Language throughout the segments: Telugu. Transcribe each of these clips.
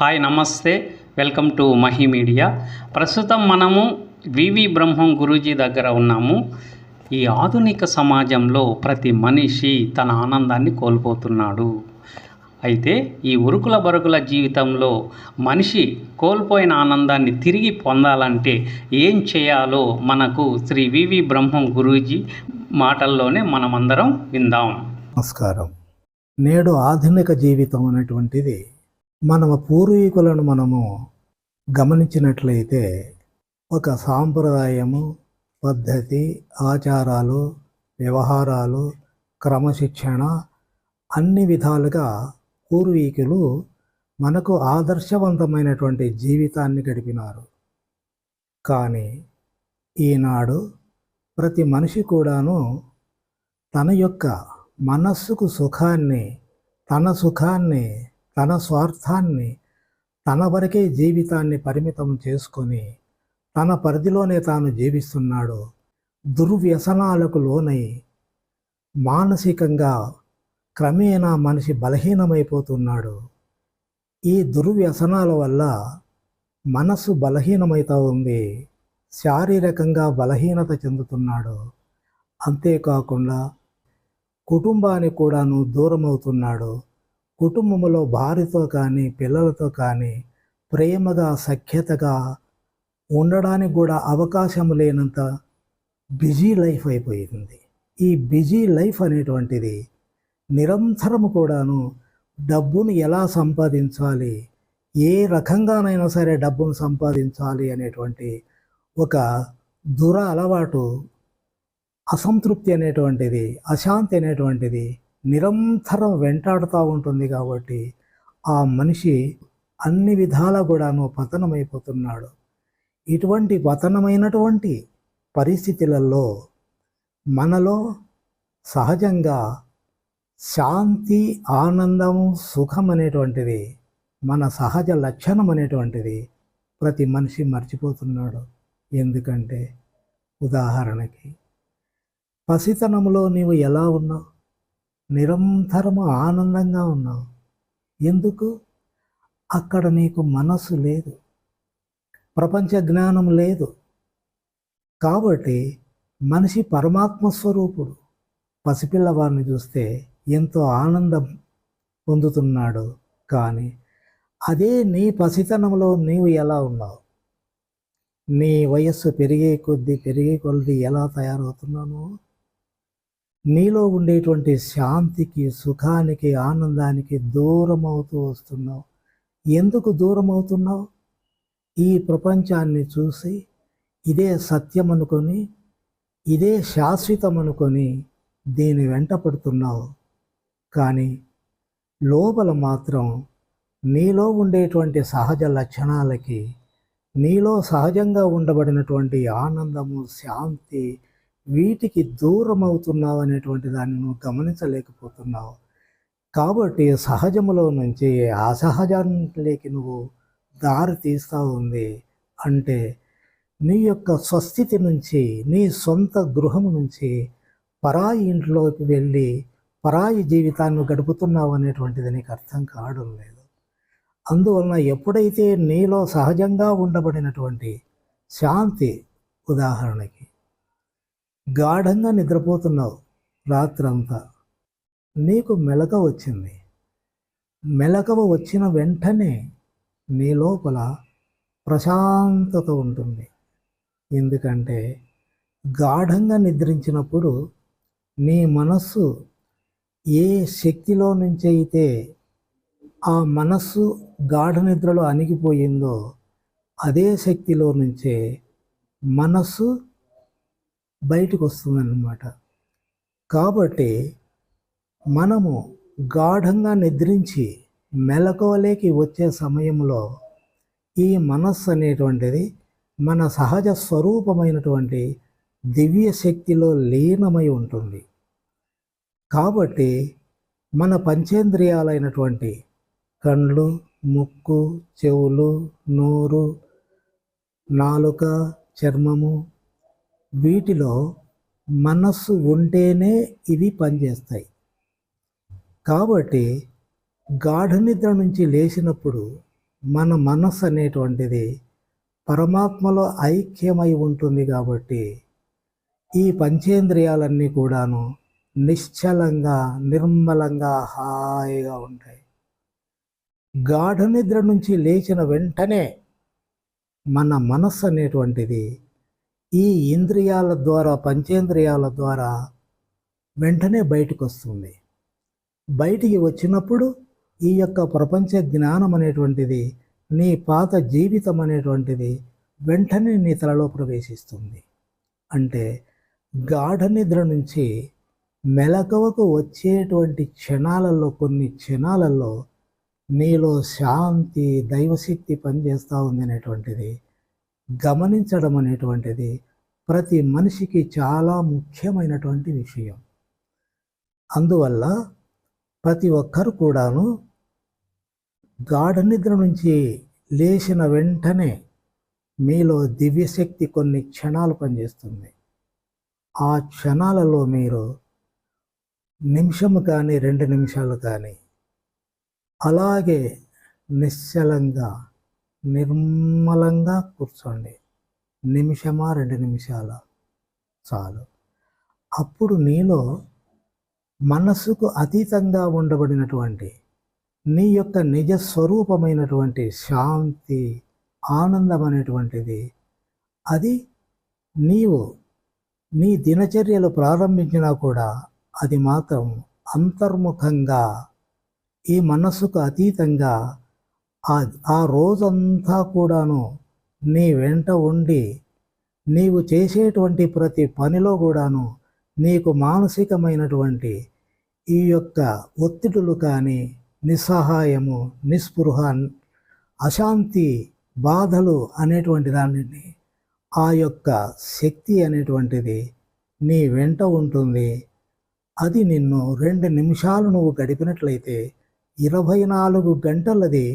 హాయ్ నమస్తే, వెల్కమ్ టు మహి మీడియా. ప్రస్తుతం మనము వివి బ్రహ్మం గురూజీ దగ్గర ఉన్నాము. ఈ ఆధునిక సమాజంలో ప్రతి మనిషి తన ఆనందాన్ని కోల్పోతున్నాడు. అయితే ఈ ఉరుకుల బరుకుల జీవితంలో మనిషి కోల్పోయిన ఆనందాన్ని తిరిగి పొందాలంటే ఏం చేయాలో మనకు శ్రీ వివి బ్రహ్మం గురూజీ మాటల్లోనే మనమందరం విందాం. నమస్కారం. నేడు ఆధునిక జీవితం అనేటువంటిది మన పూర్వీకులను మనము గమనించినట్లయితే ఒక సాంప్రదాయము, పద్ధతి, ఆచారాలు, వ్యవహారాలు, క్రమశిక్షణ అన్ని విధాలుగా పూర్వీకులు మనకు ఆదర్శవంతమైనటువంటి జీవితాన్ని గడిపినారు. కానీ ఈనాడు ప్రతి మనిషి కూడాను తన యొక్క మనస్సుకు సుఖాన్ని, తన స్వార్థాన్ని, తన వరకే జీవితాన్ని పరిమితం చేసుకొని తన పరిధిలోనే తాను జీవిస్తున్నాడు. దుర్వ్యసనాలకు లోనై మానసికంగా క్రమేణా మనిషి బలహీనమైపోతున్నాడు. ఈ దుర్వ్యసనాల వల్ల మనస్సు బలహీనమవుతూ ఉంది, శారీరకంగా బలహీనత చెందుతున్నాడు. అంతేకాకుండా కుటుంబానికి కూడాను దూరం అవుతున్నాడు. కుటుంబంలో భార్యతో కానీ పిల్లలతో కానీ ప్రేమగా సఖ్యతగా ఉండడానికి కూడా అవకాశం లేనంత బిజీ లైఫ్ అయిపోయింది. ఈ బిజీ లైఫ్ అనేటువంటిది నిరంతరం కూడాను డబ్బును ఎలా సంపాదించాలి, ఏ రకంగానైనా సరే డబ్బును సంపాదించాలి అనేటువంటి ఒక అలవాటు, అసంతృప్తి అనేటువంటిది, అశాంతి అనేటువంటిది నిరంతరం వెంటాడుతూ ఉంటుంది. కాబట్టి ఆ మనిషి అన్ని విధాలా కూడాను పతనమైపోతున్నాడు. ఇటువంటి పతనమైనటువంటి పరిస్థితులలో మనలో సహజంగా శాంతి, ఆనందం, సుఖం అనేటువంటిది మన సహజ లక్షణం అనేటువంటిది ప్రతి మనిషి మర్చిపోతున్నాడు. ఎందుకంటే ఉదాహరణకి పసితనంలో నీవు ఎలా ఉన్నావు? నిరంతరము ఆనందంగా ఉన్నావు. ఎందుకు? అక్కడ నీకు మనస్సు లేదు, ప్రపంచ జ్ఞానం లేదు. కాబట్టి మనిషి పరమాత్మ స్వరూపుడు. పసిపిల్లవాడిని చూస్తే ఎంతో ఆనందం పొందుతున్నాడు. కానీ అదే నీ పసితనంలో నీవు ఎలా ఉన్నావు? నీ వయస్సు పెరిగే కొద్దీ ఎలా తయారవుతున్నావు? నీలో ఉండేటువంటి శాంతికి, సుఖానికి, ఆనందానికి దూరం అవుతూ వస్తున్నావు. ఎందుకు దూరం అవుతున్నావు? ఈ ప్రపంచాన్ని చూసి ఇదే సత్యం అనుకొని, ఇదే శాశ్వతం అనుకొని దీని వెంట పడుతున్నావు. కానీ లోపల మాత్రం నీలో ఉండేటువంటి సహజ లక్షణాలకి, నీలో సహజంగా ఉండబడినటువంటి ఆనందము, శాంతి, వీటికి దూరం అవుతున్నావు అనేటువంటి దాన్ని నువ్వు గమనించలేకపోతున్నావు. కాబట్టి సహజములో నుంచి అసహజానికి నువ్వు దారి తీస్తూ ఉంది. అంటే నీ యొక్క స్వస్థితి నుంచి, నీ సొంత గృహం నుంచి పరాయి ఇంట్లోకి వెళ్ళి పరాయి జీవితాన్ని గడుపుతున్నావు అనేటువంటిది నీకు అర్థం కావడం లేదు. అందువలన ఎప్పుడైతే నీలో సహజంగా ఉండబడినటువంటి శాంతి, ఉదాహరణకి గాఢంగా నిద్రపోతున్నావు రాత్రంతా, నీకు మెలకువ వచ్చింది. మెలకువ వచ్చిన వెంటనే నీ లోపల ప్రశాంతత ఉంటుంది. ఎందుకంటే గాఢంగా నిద్రించినప్పుడు నీ మనస్సు ఏ శక్తిలో నుంచి అయితే ఆ మనస్సు గాఢ నిద్రలో అణిగిపోయిందో అదే శక్తిలో నుంచే మనస్సు బయటకు వస్తుందన్నమాట. కాబట్టి మనము గాఢంగా నిద్రించి మెలకువలోకి వచ్చే సమయంలో ఈ మనస్సు అనేటువంటిది మన సహజ స్వరూపమైనటువంటి దివ్య శక్తిలో లీనమై ఉంటుంది. కాబట్టి మన పంచేంద్రియాలైనటువంటి కళ్ళు, ముక్కు, చెవులు, నోరు, నాలుక, చర్మము, వీటిలో మనస్సు ఉంటేనే ఇవి పనిచేస్తాయి. కాబట్టి గాఢ నిద్ర నుంచి లేచినప్పుడు మన మనస్సు అనేటువంటిది పరమాత్మలో ఐక్యమై ఉంటుంది కాబట్టి ఈ పంచేంద్రియాలన్నీ కూడాను నిశ్చలంగా నిర్మలంగా హాయిగా ఉంటాయి. గాఢ నిద్ర నుంచి లేచిన వెంటనే మన మనస్సు అనేటువంటిది ఈ ఇంద్రియాల ద్వారా పంచేంద్రియాల ద్వారా వెంటనే బయటకు వస్తుంది. బయటికి వచ్చినప్పుడు ఈ యొక్క ప్రపంచ జ్ఞానం అనేటువంటిది నీ పాత జీవితం అనేటువంటిది వెంటనే నీ తలలో ప్రవేశిస్తుంది. అంటే గాఢ నిద్ర నుంచి మెలకువకు వచ్చేటువంటి క్షణాలలో కొన్ని క్షణాలలో నీలో శాంతి దైవశక్తి పనిచేస్తూ ఉంది అనేటువంటిది గమనించడం అనేటువంటిది ప్రతి మనిషికి చాలా ముఖ్యమైనటువంటి విషయం. అందువల్ల ప్రతి ఒక్కరు కూడాను గాఢ నిద్ర నుంచి లేచిన వెంటనే మీలో దివ్యశక్తి కొన్ని క్షణాలు పనిచేస్తుంది. ఆ క్షణాలలో మీరు నిమిషము కానీ 2 నిమిషాలు కానీ అలాగే నిశ్చలంగా నిర్మలంగా కూర్చోండి. నిమిషమా 2 నిమిషాల చాలు. అప్పుడు నీలో మనస్సుకు అతీతంగా ఉండబడినటువంటి నీ యొక్క నిజ స్వరూపమైనటువంటి శాంతి ఆనందం అనేటువంటిది అది నీవు నీ దినచర్యలు ప్రారంభించినా కూడా అది మాత్రం అంతర్ముఖంగా ఈ మనస్సుకు అతీతంగా ఆ రోజంతా కూడాను నీ వెంట ఉండి నీవు చేసేటువంటి ప్రతి పనిలో కూడాను నీకు మానసికమైనటువంటి ఈ యొక్క ఒత్తిడులు కానీ నిస్సహాయము నిస్పృహ అశాంతి బాధలు అనేటువంటి దానిని ఆ యొక్క శక్తి అనేటువంటిది నీ వెంట ఉంటుంది. అది నిన్ను 2 నిమిషాలు నువ్వు గడిపినట్లయితే 24 గంటలది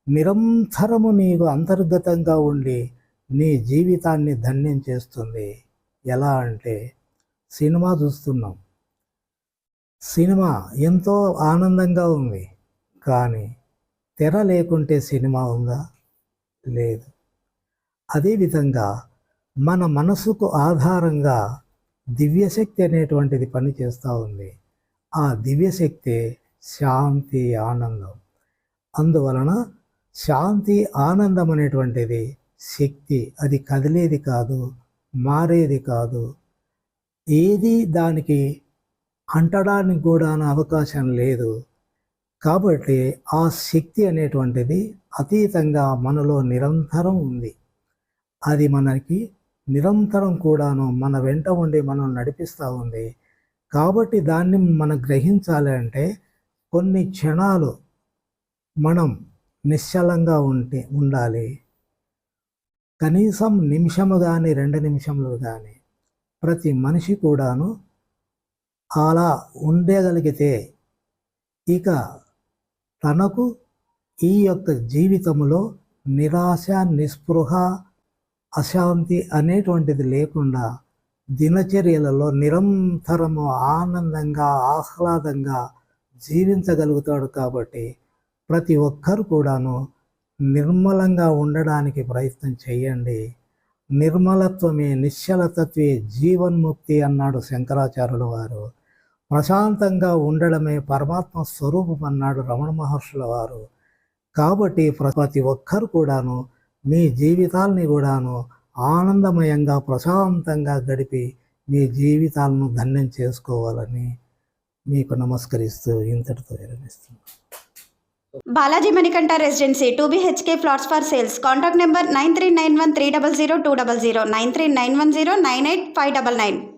నిరంతరము నీకు అంతర్గతంగా ఉండి నీ జీవితాన్ని ధన్యం చేస్తుంది. ఎలా అంటే సినిమా చూస్తున్నాం, సినిమా ఎంతో ఆనందంగా ఉంది, కానీ తెర లేకుంటే సినిమా ఉందా? లేదు. అదేవిధంగా మన మనసుకు ఆధారంగా దివ్యశక్తి అనేటువంటిది పనిచేస్తూ ఉంది. ఆ దివ్యశక్తి శాంతి ఆనందం. అందువలన శాంతి ఆనందం అనేటువంటిది శక్తి, అది కదిలేది కాదు, మారేది కాదు, ఏది దానికి అంటడానికి కూడా అవకాశం లేదు. కాబట్టి ఆ శక్తి అనేటువంటిది అతీతంగా మనలో నిరంతరం ఉంది. అది మనకి నిరంతరం కూడాను మన వెంట ఉండి మనం నడిపిస్తూ ఉంది. కాబట్టి దాన్ని మనం గ్రహించాలి అంటే కొన్ని క్షణాలు మనం నిశ్చలంగా ఉండాలి. కనీసం నిమిషము కానీ 2 నిమిషములు కానీ ప్రతి మనిషి కూడాను అలా ఉండగలిగితే ఇక తనకు ఈ యొక్క జీవితంలో నిరాశ నిస్పృహ అశాంతి అనేటువంటిది లేకుండా దినచర్యలలో నిరంతరము ఆనందంగా ఆహ్లాదంగా జీవించగలుగుతాడు. కాబట్టి ప్రతి ఒక్కరు కూడాను నిర్మలంగా ఉండడానికి ప్రయత్నం చేయండి. నిర్మలత్వమే నిశ్చలతత్వే జీవన్ముక్తి అన్నాడు శంకరాచార్యుల వారు. ప్రశాంతంగా ఉండడమే పరమాత్మ స్వరూపం అన్నాడు రమణ మహర్షుల వారు. కాబట్టి ప్రతి ఒక్కరు కూడాను మీ జీవితాలని కూడాను ఆనందమయంగా ప్రశాంతంగా గడిపి మీ జీవితాలను ధన్యం చేసుకోవాలని మీకు నమస్కరిస్తూ ఇంతటితో విరమిస్తున్నాను. Balaji Manikanta Residency 2 BHK plots for sales. Contact number 9391300200 93910985999.